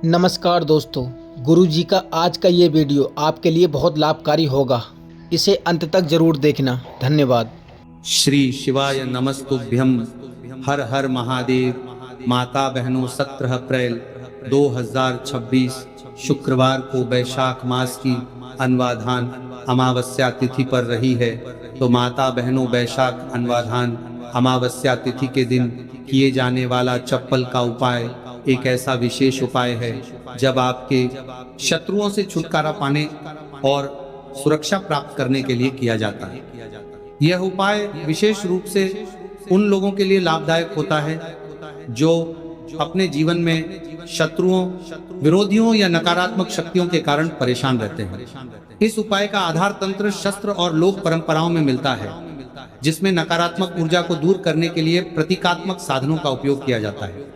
नमस्कार दोस्तों, गुरुजी का आज का ये वीडियो आपके लिए बहुत लाभकारी होगा। इसे अंत तक जरूर देखना। धन्यवाद। श्री शिवाय नमस्तुभ्यम। हर हर महादेव। माता बहनों, 17 अप्रैल 2026 शुक्रवार को वैशाख मास की अन्वाधान अमावस्या तिथि पर रही है। तो माता बहनों, वैशाख अन्वाधान अमावस्या तिथि के दिन किए जाने वाला चप्पल का उपाय एक ऐसा विशेष उपाय है जब आपके शत्रुओं से छुटकारा पाने और सुरक्षा प्राप्त करने के लिए किया जाता है। यह उपाय विशेष रूप से उन लोगों के लिए लाभदायक होता है जो अपने जीवन में शत्रुओं, विरोधियों या नकारात्मक शक्तियों के कारण परेशान रहते हैं। इस उपाय का आधार तंत्र शास्त्र और लोक परंपराओं में मिलता है, जिसमें नकारात्मक ऊर्जा को दूर करने के लिए प्रतीकात्मक साधनों का उपयोग किया जाता है।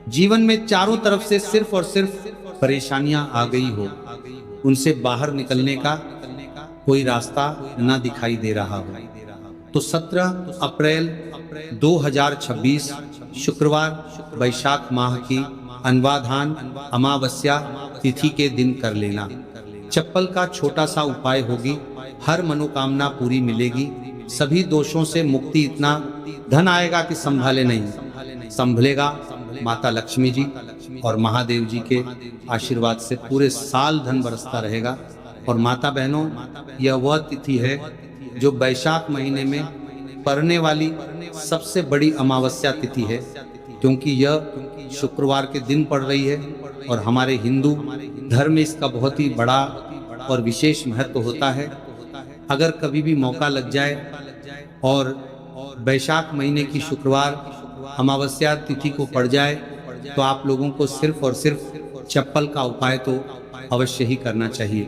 जीवन में चारों तरफ से सिर्फ और सिर्फ परेशानियां आ गई हो, उनसे बाहर निकलने का कोई रास्ता न दिखाई दे रहा हो, तो 17 अप्रैल 2026 शुक्रवार वैशाख माह की अन्वाधान अमावस्या तिथि के दिन कर लेना। चप्पल का छोटा सा उपाय होगी, हर मनोकामना पूरी मिलेगी, सभी दोषों से मुक्ति। इतना धन आएगा कि संभाले नहीं, संभलेगा माता लक्ष्मी जी और महादेव जी के आशीर्वाद से पूरे साल धन बरसता रहेगा। और माता बहनों, यह वह तिथि है जो वैशाख महीने में पड़ने वाली सबसे बड़ी अमावस्या तिथि है, क्योंकि यह शुक्रवार के दिन पड़ रही है और हमारे हिंदू धर्म में इसका बहुत ही बड़ा और विशेष महत्व होता है। अगर कभी भी मौका लग जाए और वैशाख महीने की शुक्रवार अमावस्या तिथि को पड़ जाए, तो आप लोगों को सिर्फ और सिर्फ चप्पल का उपाय तो अवश्य ही करना चाहिए।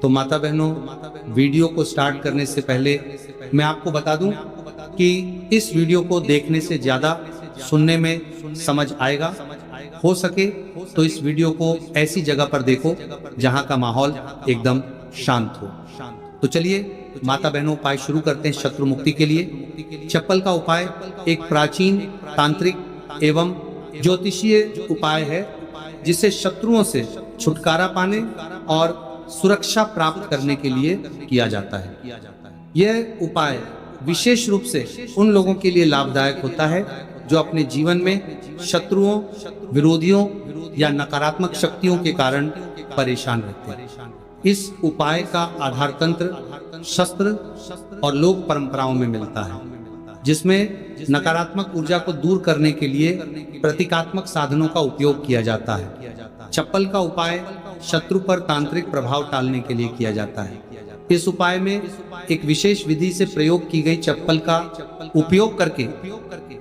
तो माता बहनों, वीडियो को स्टार्ट करने से पहले मैं आपको बता दूं कि इस वीडियो को देखने से ज़्यादा सुनने में समझ आएगा। हो सके तो इस वीडियो को ऐसी जगह पर देखो जहां का माहौल एकदम शांत हो। तो चलिए माता बहनों, उपाय शुरू करते हैं शत्रु मुक्ति के लिए। चप्पल का उपाय एक प्राचीन तांत्रिक एवं ज्योतिषीय उपाय है, जिसे शत्रुओं से छुटकारा पाने और सुरक्षा प्राप्त करने के लिए किया जाता है। यह उपाय विशेष रूप से उन लोगों के लिए लाभदायक होता है जो अपने जीवन में शत्रुओं, विरोधियों या नकारात्मक शक्तियों के कारण परेशान रहते हैं। इस उपाय का आधार तंत्र शास्त्र और लोक परंपराओं में मिलता है, जिसमें नकारात्मक ऊर्जा को दूर करने के लिए प्रतीकात्मक साधनों का उपयोग किया जाता है। चप्पल का उपाय शत्रु पर तांत्रिक प्रभाव टालने के लिए किया जाता है। इस उपाय में एक विशेष विधि से प्रयोग की गई चप्पल का उपयोग करके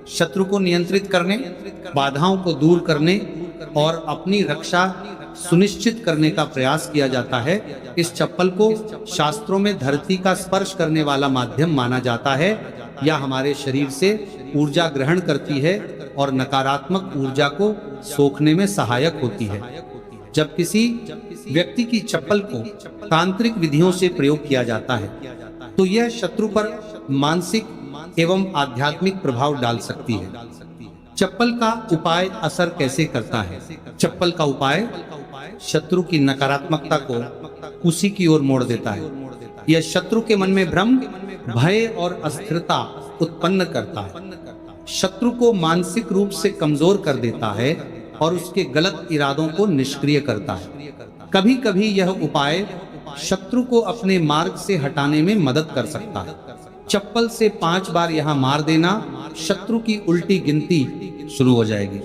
शत्रु को नियंत्रित करने, बाधाओं को दूर करने और अपनी रक्षा सुनिश्चित करने का प्रयास किया जाता है। इस चप्पल को शास्त्रों में धरती का स्पर्श करने वाला माध्यम माना जाता है। यह हमारे शरीर से ऊर्जा ग्रहण करती है और नकारात्मक ऊर्जा को सोखने में सहायक होती है। जब किसी व्यक्ति की चप्पल को तांत्रिक विधियों से प्रयोग किया जाता है, तो यह शत्रु पर मानसिक एवं आध्यात्मिक प्रभाव डाल सकती है। चप्पल का उपाय असर कैसे करता है? चप्पल का उपाय शत्रु की नकारात्मकता को उसी की ओर मोड़ देता है। यह शत्रु के मन में भ्रम, भय और अस्थिरता उत्पन्न करता है, शत्रु को मानसिक रूप से कमजोर कर देता है और उसके गलत इरादों को निष्क्रिय करता है। कभी कभी यह उपाय शत्रु को अपने मार्ग से हटाने में मदद कर सकता है। चप्पल से 5 बार यहाँ मार देना, शत्रु की उल्टी गिनती शुरू हो जाएगी।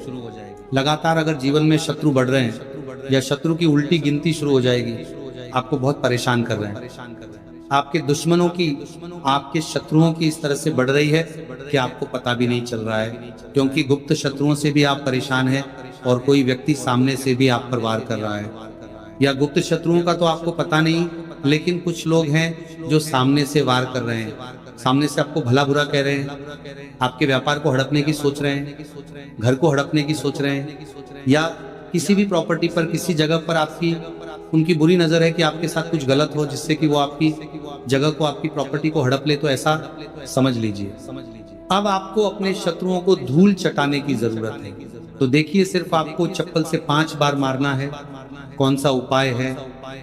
लगातार अगर जीवन में शत्रु बढ़ रहे हैं या शत्रु की उल्टी गिनती शुरू हो जाएगी, आपको बहुत परेशान कर रहे हैं, आपके दुश्मनों की, आपके शत्रुओं की इस तरह से बढ़ रही है कि आपको पता भी नहीं चल रहा है, क्योंकि गुप्त शत्रुओं से भी आप परेशान हैं और कोई व्यक्ति सामने से भी आप पर वार कर रहा है। या गुप्त शत्रुओं का तो आपको पता नहीं, लेकिन कुछ लोग हैं जो सामने से वार कर रहे हैं, सामने से आपको भला बुरा कह रहे हैं, आपके व्यापार को हड़पने की सोच रहे हैं, घर को हड़पने की सोच रहे हैं, या किसी भी प्रॉपर्टी पर, किसी जगह पर आपकी उनकी बुरी नजर है कि आपके साथ कुछ गलत हो, जिससे कि वो आपकी जगह को, आपकी प्रॉपर्टी को हड़प ले। तो ऐसा समझ लीजिए। अब आपको अपने शत्रुओं को धूल चटाने की जरूरत है। तो देखिए सिर्फ आपको चप्पल से 5 बार मारना है। कौन सा उपाय है,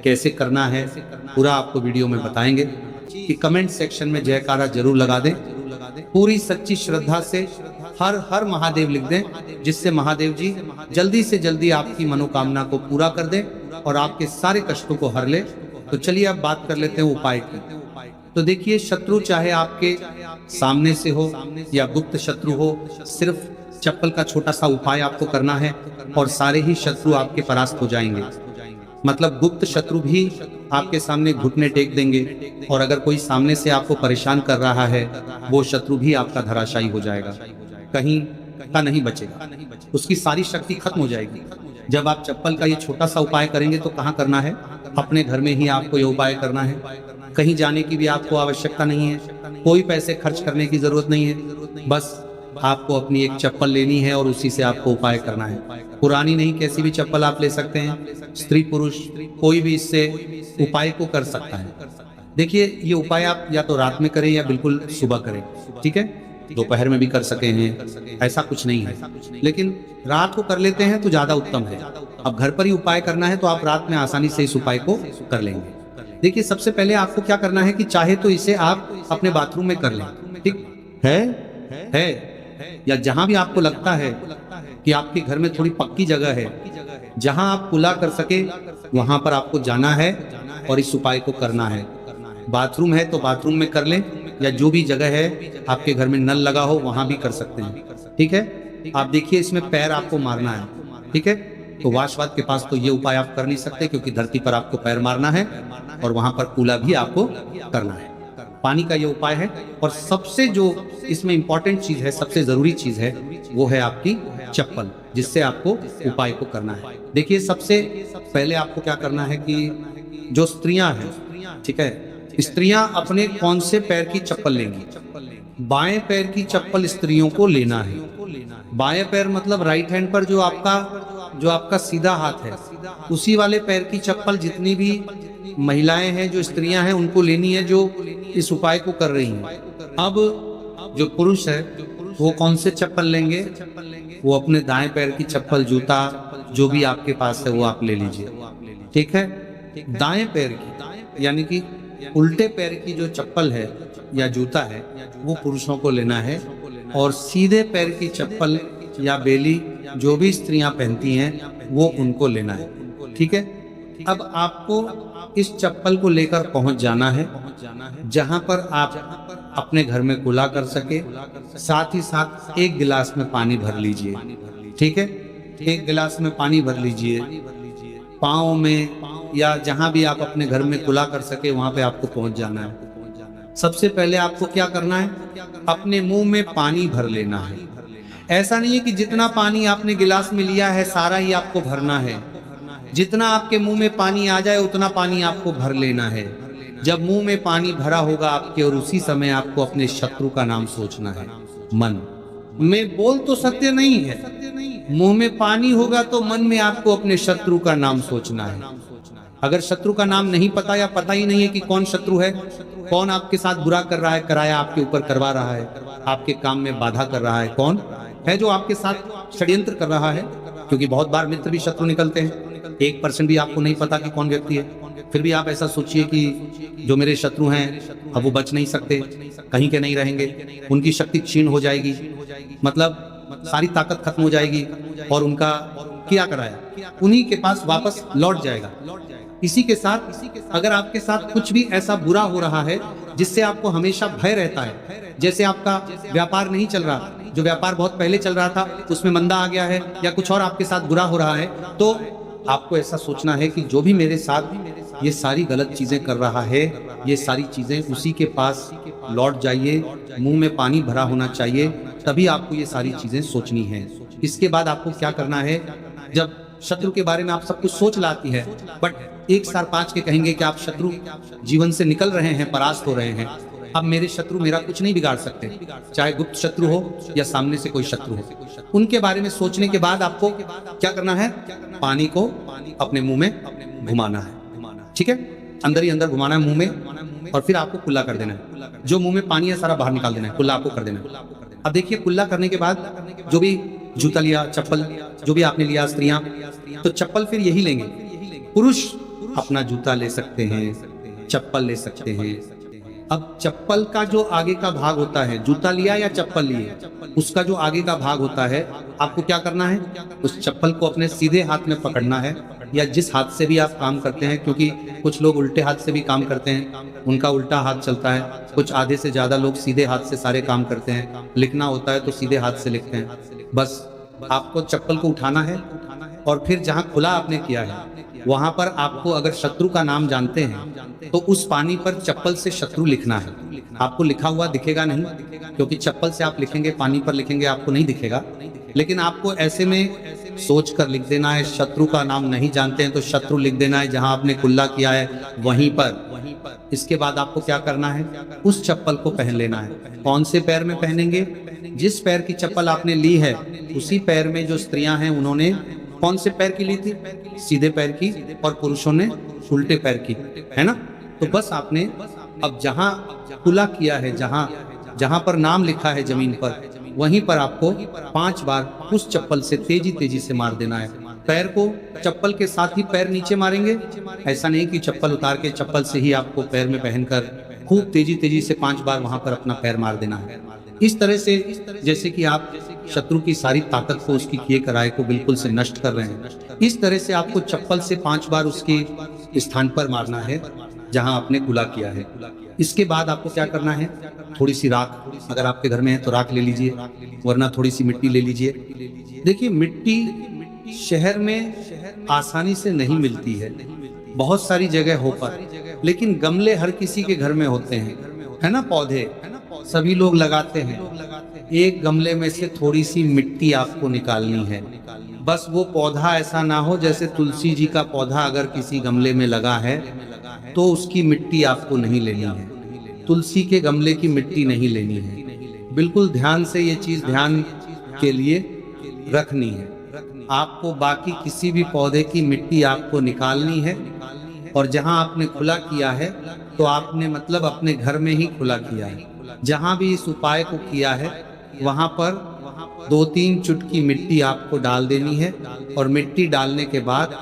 कैसे करना है, पूरा आपको वीडियो में बताएंगे। कि कमेंट सेक्शन में जयकारा जरूर लगा दें, पूरी सच्ची श्रद्धा से हर हर महादेव लिख दें, जिससे महादेव जी जल्दी से जल्दी आपकी मनोकामना को पूरा कर दें और आपके सारे कष्टों को हर ले। तो चलिए अब बात कर लेते हैं उपाय की। तो देखिए, शत्रु चाहे आपके सामने से हो या गुप्त शत्रु हो, सिर्फ चप्पल का छोटा सा उपाय आपको करना है और सारे ही शत्रु आपके परास्त हो जाएंगे। मतलब गुप्त शत्रु भी आपके सामने घुटने टेक देंगे और अगर कोई सामने से आपको परेशान कर रहा है, वो शत्रु भी आपका धराशायी हो जाएगा, कहीं का नहीं बचेगा, उसकी सारी शक्ति खत्म हो जाएगी। जब आप चप्पल का ये छोटा सा उपाय करेंगे तो कहाँ करना है, अपने घर में ही आपको ये उपाय करना है। कहीं जाने की भी आपको आवश्यकता नहीं है, कोई पैसे खर्च करने की जरूरत नहीं है, बस आपको अपनी एक चप्पल लेनी है और उसी से आपको उपाय करना है। पुरानी नहीं, कैसी भी चप्पल आप ले सकते हैं, स्त्री पुरुष कोई भी इससे उपाय को कर सकता है। देखिए, ये उपाय आप या तो रात में करें या बिल्कुल सुबह करें, ठीक है, दोपहर में भी कर सके हैं, ऐसा कुछ नहीं है, लेकिन रात को कर लेते हैं तो ज्यादा उत्तम है। अब घर पर ही उपाय करना है तो आप रात में आसानी से इस उपाय को कर लेंगे। देखिए, सबसे पहले आपको क्या करना है कि चाहे तो इसे आप अपने बाथरूम में कर लें, ठीक है या जहां भी आपको लगता है कि आपके घर में थोड़ी पक्की जगह है, जहां आप कुल्ला कर सके, वहां पर आपको जाना है और इस उपाय को करना है। बाथरूम है तो बाथरूम में कर लें, या जो भी जगह है आपके घर में नल लगा हो वहां भी कर सकते हैं, ठीक है। आप देखिए, इसमें पैर आपको मारना है, ठीक है। तो वाशवाद के पास तो ये उपाय आप कर नहीं सकते, क्योंकि धरती पर आपको पैर मारना है और वहां पर कूला भी आपको करना है। पानी का ये उपाय है। और सबसे जो इसमें इंपॉर्टेंट चीज है, सबसे जरूरी चीज है, वो है आपकी चप्पल, जिससे आपको उपाय को करना है। देखिए, सबसे पहले आपको क्या करना है कि जो स्त्रियां हैं, ठीक है, स्त्रियां अपने कौन से पैर की चप्पल लेंगी, बाएं पैर की चप्पल स्त्रियों को लेना है। बाएं पैर मतलब राइट हैंड पर जो आपका सीधा हाथ है, उसी वाले पैर की चप्पल जितनी भी महिलाएं हैं, जो स्त्रियां हैं, उनको लेनी है, जो इस उपाय को कर रही हैं। अब जो पुरुष है वो कौन से चप्पल लेंगे, वो अपने दाएं पैर की चप्पल, जूता जो भी आपके पास है वो आप ले लीजिए, ठीक है। दाएं पैर की यानी कि उल्टे पैर की जो चप्पल है या जूता है वो पुरुषों को लेना है, और सीधे पैर की चप्पल या बेली जो भी स्त्रियां पहनती हैं वो उनको लेना है, ठीक है। अब आपको इस चप्पल को लेकर पहुंच जाना है जहां पर आप अपने घर में कुल्ला कर सके। साथ ही साथ एक गिलास में पानी भर लीजिए, ठीक है, एक गिलास में पानी भर लीजिए। पाँव में या जहां भी आप अपने घर में कुल्ला कर सके वहां पे आपको पहुंच जाना है। सबसे पहले आपको क्या करना है, अपने मुंह में पानी भर लेना है। ऐसा नहीं है कि जितना पानी आपने गिलास में लिया है सारा ही आपको भरना है, जितना आपके मुंह में पानी आ जाए उतना पानी आपको भर लेना है। जब मुंह में पानी भरा होगा आपके, और उसी समय आपको अपने शत्रु का नाम सोचना है। मन में बोल तो सत्य नहीं है, मुंह में पानी होगा तो मन में आपको अपने शत्रु का नाम सोचना है। अगर शत्रु का नाम नहीं पता या पता ही नहीं है कि कौन शत्रु है, कौन आपके साथ बुरा कर रहा है, कराया आपके ऊपर करवा रहा है, आपके काम में बाधा कर रहा है, कौन है जो आपके साथ षड्यंत्र कर रहा है, क्योंकि बहुत बार मित्र भी शत्रु निकलते हैं। 1% भी आपको नहीं पता कि कौन व्यक्ति है, फिर भी आप ऐसा सोचिए कि जो मेरे शत्रु हैं अब वो बच नहीं सकते, कहीं के नहीं रहेंगे, उनकी शक्ति क्षीण हो जाएगी, मतलब सारी ताकत खत्म हो जाएगी और उनका क्या कराया उन्हीं के पास वापस लौट जाएगा। इसी के साथ अगर आपके साथ कुछ भी ऐसा बुरा हो रहा है जिससे आपको हमेशा भय रहता है, जैसे आपका व्यापार नहीं चल रहा, जो व्यापार बहुत पहले चल रहा था उसमें मंदा आ गया है, या कुछ और आपके साथ बुरा हो रहा है, तो आपको ऐसा सोचना है कि जो भी मेरे साथ ये सारी गलत चीजें कर रहा है, ये सारी चीजें उसी के पास लौट जाइए। मुंह में पानी भरा होना चाहिए, तभी आपको ये सारी चीजें सोचनी है। इसके बाद आपको क्या करना है, जब शत्रु के बारे में आप सब कुछ सोच लाती है, बट 1 4 5 के कहेंगे कि आप शत्रु जीवन से निकल रहे हैं, परास्त हो रहे हैं। अब मेरे शत्रु मेरा कुछ नहीं बिगाड़ सकते, चाहे गुप्त शत्रु हो या सामने से कोई शत्रु हो। उनके बारे में सोचने के बाद आपको क्या करना है, पानी को अपने मुंह में घुमाना है, ठीक है, अंदर ही अंदर घुमाना है मुंह में, और फिर आपको कुल्ला कर देना है। जो मुंह में पानी है सारा बाहर निकाल देना है, कुल्ला आपको कर देना है। अब देखिए, कुल्ला करने के बाद जो भी जूता लिया, चप्पल जो भी आपने लिया, स्त्रियां तो चप्पल फिर यही लेंगे। पुरुष अपना जूता ले सकते हैं, चप्पल ले सकते हैं। अब चप्पल का जो आगे का भाग होता है, जूता लिया या चप्पल लिए, उसका जो आगे का भाग होता है, आपको क्या करना है, उस चप्पल को अपने सीधे हाथ में पकड़ना है, या जिस हाथ से भी आप काम करते हैं, क्योंकि कुछ लोग उल्टे हाथ से भी काम करते हैं, उनका उल्टा हाथ चलता है। कुछ आधे से ज्यादा लोग सीधे हाथ से सारे काम करते हैं, लिखना होता है तो सीधे हाथ से लिखते हैं। बस आपको चप्पल को उठाना है और फिर जहां खुला आपने किया है वहां पर आपको, अगर शत्रु का नाम जानते हैं तो उस पानी पर चप्पल से शत्रु लिखना है। आपको लिखा हुआ दिखेगा नहीं, क्योंकि चप्पल से आप लिखेंगे, पानी पर लिखेंगे आपको नहीं दिखेगा, लेकिन आपको ऐसे में सोच कर लिख देना है। शत्रु का नाम नहीं जानते हैं तो शत्रु लिख देना है जहां आपने कुल्ला किया है वहीं पर। इसके बाद आपको क्या करना है, उस चप्पल को पहन लेना है। कौन से पैर में पहनेंगे, जिस पैर की चप्पल आपने ली है उसी पैर में। जो स्त्रियां हैं उन्होंने कौन से पैर की ली थी, सीधे पैर की, और पुरुषों ने उल्टे पैर की, है ना। तो बस आपने अब जहां कुल्ला किया है, जहां पर नाम लिखा है जमीन पर, वहीं पर आपको 5 बार उस चप्पल से तेजी से मार देना है। पैर को चप्पल के साथ ही पैर नीचे मारेंगे, ऐसा नहीं कि चप्पल उतार के चप्पल से ही आपको पैर में पहनकर खूब तेजी से 5 बार वहां पर अपना पैर मार देना है। इस तरह से जैसे कि आप शत्रु की सारी ताकत को, उसकी किए कराए को बिल्कुल से नष्ट कर रहे हैं। इस तरह से आपको चप्पल से 5 बार उसके स्थान पर मारना है जहां आपने कुल्ला किया है। इसके बाद आपको क्या करना है, थोड़ी सी राख, अगर आपके घर में है तो राख ले लीजिए, वरना थोड़ी सी मिट्टी ले लीजिए। देखिए मिट्टी शहर में आसानी से नहीं मिलती है, बहुत सारी जगह हो पर, लेकिन गमले हर किसी के घर में होते हैं, है ना। पौधे सभी लोग लगाते हैं। एक गमले में से थोड़ी सी मिट्टी आपको निकालनी है। बस वो पौधा ऐसा ना हो, जैसे तुलसी जी का पौधा अगर किसी गमले में लगा है तो उसकी मिट्टी आपको नहीं लेनी है, तुलसी के गमले की मिट्टी नहीं लेनी है। बिल्कुल ध्यान से ये चीज ध्यान के लिए रखनी है। आपको बाकी किसी भी पौधे की मिट्टी आपको निकालनी है, और जहां आपने खुला किया है तो आपने मतलब अपने घर में ही खुला किया है। जहां भी इस उपाय को किया है वहां पर 2-3 चुटकी मिट्टी आपको डाल देनी है, और मिट्टी डालने के बाद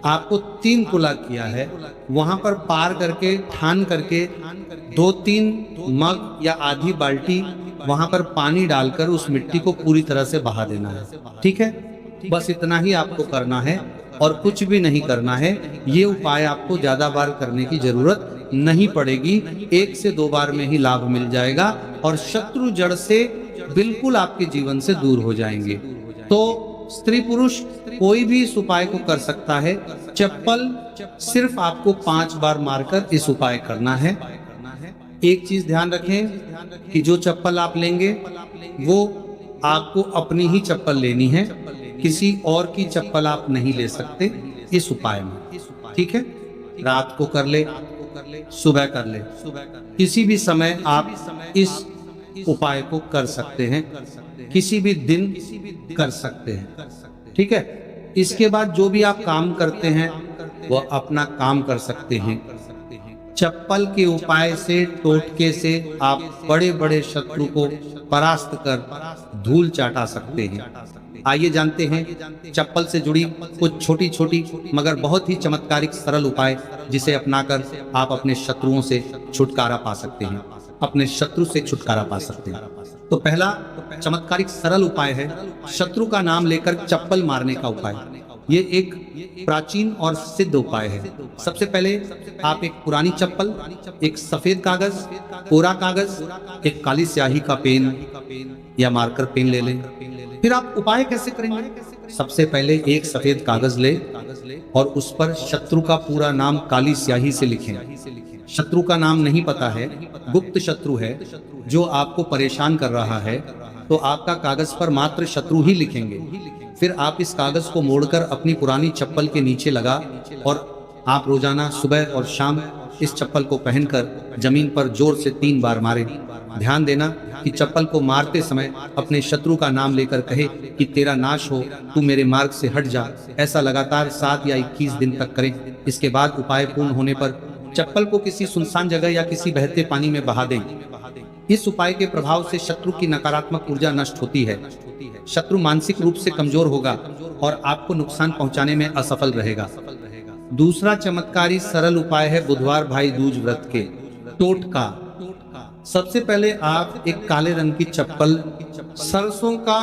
आपको 3 कुल्ला किया है वहां पर पार करके, ठान करके 2-3 मग या आधी बाल्टी वहां पर पानी डालकर उस मिट्टी को पूरी तरह से बहा देना है। ठीक है, बस इतना ही आपको करना है और कुछ भी नहीं करना है। ये उपाय आपको ज्यादा बार करने की जरूरत नहीं पड़ेगी, 1 से 2 बार में ही लाभ मिल जाएगा और शत्रु जड़ से बिल्कुल आपके जीवन से दूर हो जाएंगे। तो स्त्री पुरुष कोई भी इस उपाय को कर सकता है। चप्पल सिर्फ आपको 5 बार मारकर इस उपाय करना है। एक चीज ध्यान रखें कि जो चप्पल आप लेंगे वो आपको अपनी ही चप्पल लेनी है, किसी और की चप्पल आप नहीं ले सकते इस उपाय में। ठीक है, रात को कर ले, सुबह कर ले, किसी भी समय आप इस उपाय को कर सकते हैं, किसी भी दिन कर सकते हैं। ठीक है, इसके बाद जो भी आप काम करते हैं वह अपना काम कर सकते हैं। चप्पल के उपाय से, टोटके से आप बड़े बड़े शत्रु को परास्त कर धूल चाटा सकते हैं। आइए जानते हैं चप्पल से जुड़ी कुछ छोटी छोटी मगर बहुत ही चमत्कारिक सरल उपाय, जिसे अपनाकर आप अपने शत्रुओं से छुटकारा पा सकते हैं, अपने शत्रु से छुटकारा पा सकते हैं। तो पहला चमत्कारिक सरल उपाय है शत्रु का नाम लेकर चप्पल मारने का उपाय। ये एक प्राचीन और सिद्ध उपाय है। सबसे पहले आप एक पुरानी चप्पल, एक सफेद कागज, कोरा कागज, एक काली स्याही का पेन या मार्कर पेन ले लें। फिर आप उपाय कैसे करेंगे? सबसे पहले एक सफेद कागज ले और उस पर शत्रु का पूरा नाम काली स्याही से लिखें। शत्रु का नाम नहीं पता है, गुप्त शत्रु है जो आपको परेशान कर रहा है, तो आपका कागज पर मात्र शत्रु ही लिखेंगे। फिर आप इस कागज को मोड़कर अपनी पुरानी चप्पल के नीचे लगा और आप रोजाना सुबह और शाम इस चप्पल को पहनकर जमीन पर जोर से 3 बार मारें। ध्यान देना कि चप्पल को मारते समय अपने शत्रु का नाम लेकर कहे कि तेरा नाश हो, तू मेरे मार्ग से हट जा। ऐसा लगातार 7 या 21 दिन तक करें। इसके बाद उपाय पूर्ण होने पर चप्पल को किसी सुनसान जगह या किसी बहते पानी में बहा दें। इस उपाय के प्रभाव से शत्रु की नकारात्मक ऊर्जा नष्ट होती है। शत्रु मानसिक रूप से कमजोर होगा और आपको नुकसान पहुंचाने में असफल रहेगा। दूसरा चमत्कारी सरल उपाय है बुधवार भाई दूज व्रत के टोटका। सबसे पहले आप एक काले रंग की चप्पल, सरसों का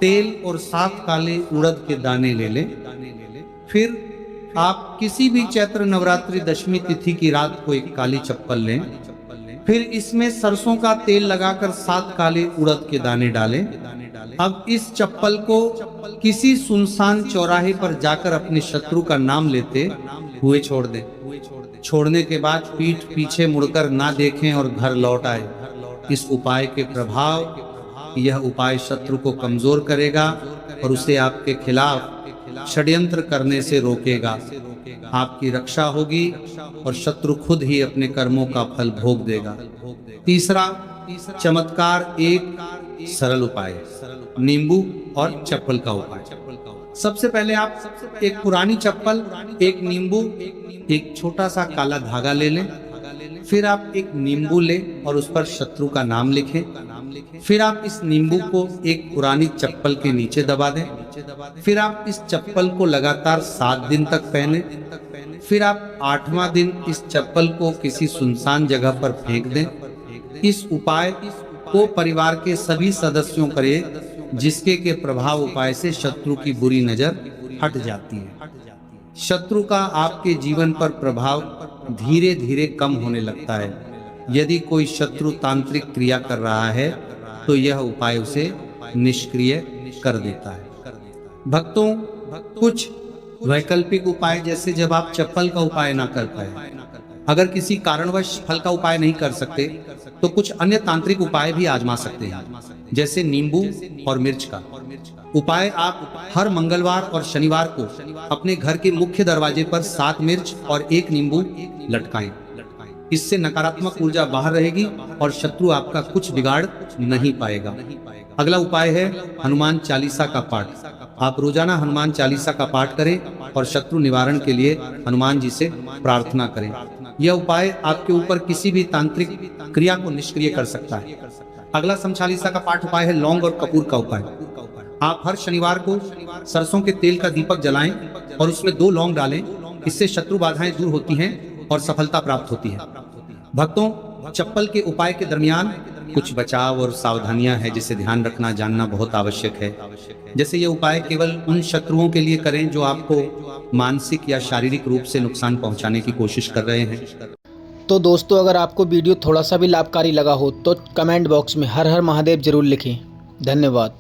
तेल और 7 काले उड़द के दाने ले लें। फिर आप किसी भी चैत्र नवरात्रि दशमी तिथि की रात को एक काली चप्पल लें। फिर इसमें सरसों का तेल लगाकर 7 काले उड़द के दाने डालें। अब इस चप्पल को किसी सुनसान चौराहे पर जाकर अपने शत्रु का नाम लेते हुए छोड़ दें। छोड़ने के बाद पीठ पीछे मुड़कर ना देखें और घर लौट आए। इस उपाय के प्रभाव, यह उपाय शत्रु को कमजोर करेगा और उसे आपके खिलाफ षड्यंत्र करने से रोकेगा। आपकी रक्षा होगी और शत्रु खुद ही अपने कर्मों का फल भोग देगा। तीसरा चमत्कार एक सरल उपाय, नींबू और चप्पल का उपाय। सबसे पहले आप एक पुरानी चप्पल, एक नींबू, एक छोटा सा काला धागा ले लें। फिर आप एक नींबू लें और उस पर शत्रु का नाम लिखें। फिर आप इस नींबू को एक पुरानी चप्पल के नीचे दबा दें। फिर आप इस चप्पल को लगातार 7 दिन तक पहने। फिर आप 8वां दिन इस चप्पल को किसी सुनसान जगह पर फेंक दें। इस उपाय को परिवार के सभी सदस्यों करें, जिसके के प्रभाव उपाय से शत्रु की बुरी नजर हट जाती है। शत्रु का आपके जीवन पर प्रभाव धीरे धीरे कम होने लगता है। यदि कोई शत्रु तांत्रिक क्रिया कर रहा है तो यह उपाय उसे निष्क्रिय कर देता है। भक्तों, कुछ वैकल्पिक उपाय, जैसे जब आप चप्पल का उपाय ना कर पाए, अगर किसी कारणवश फल का उपाय नहीं कर सकते तो कुछ अन्य तांत्रिक उपाय भी आजमा सकते हैं, जैसे नींबू और मिर्च का उपाय। आप हर मंगलवार और शनिवार को अपने घर के मुख्य दरवाजे पर 7 मिर्च और 1 नींबू लटकाएं। इससे नकारात्मक ऊर्जा बाहर रहेगी और शत्रु आपका कुछ बिगाड़ नहीं पाएगा। अगला उपाय है हनुमान चालीसा का पाठ। आप रोजाना हनुमान चालीसा का पाठ करें और शत्रु निवारण के लिए हनुमान जी से प्रार्थना करें। यह उपाय आपके ऊपर किसी भी तांत्रिक क्रिया को निष्क्रिय कर सकता है। अगला सम चालीसा का पाठ उपाय है लौंग और कपूर का उपाय। आप हर शनिवार को सरसों के तेल का दीपक जलाएं और उसमें 2 लौंग डालें। इससे शत्रु बाधाएं दूर होती हैं और सफलता प्राप्त होती है। भक्तों, चप्पल के उपाय के दरमियान कुछ बचाव और सावधानियां हैं जिसे ध्यान रखना जानना बहुत आवश्यक है। जैसे ये उपाय केवल उन शत्रुओं के लिए करें जो आपको मानसिक या शारीरिक रूप से नुकसान पहुंचाने की कोशिश कर रहे हैं। तो दोस्तों, अगर आपको वीडियो थोड़ा सा भी लाभकारी लगा हो तो कमेंट बॉक्स में हर हर महादेव जरूर लिखें। धन्यवाद।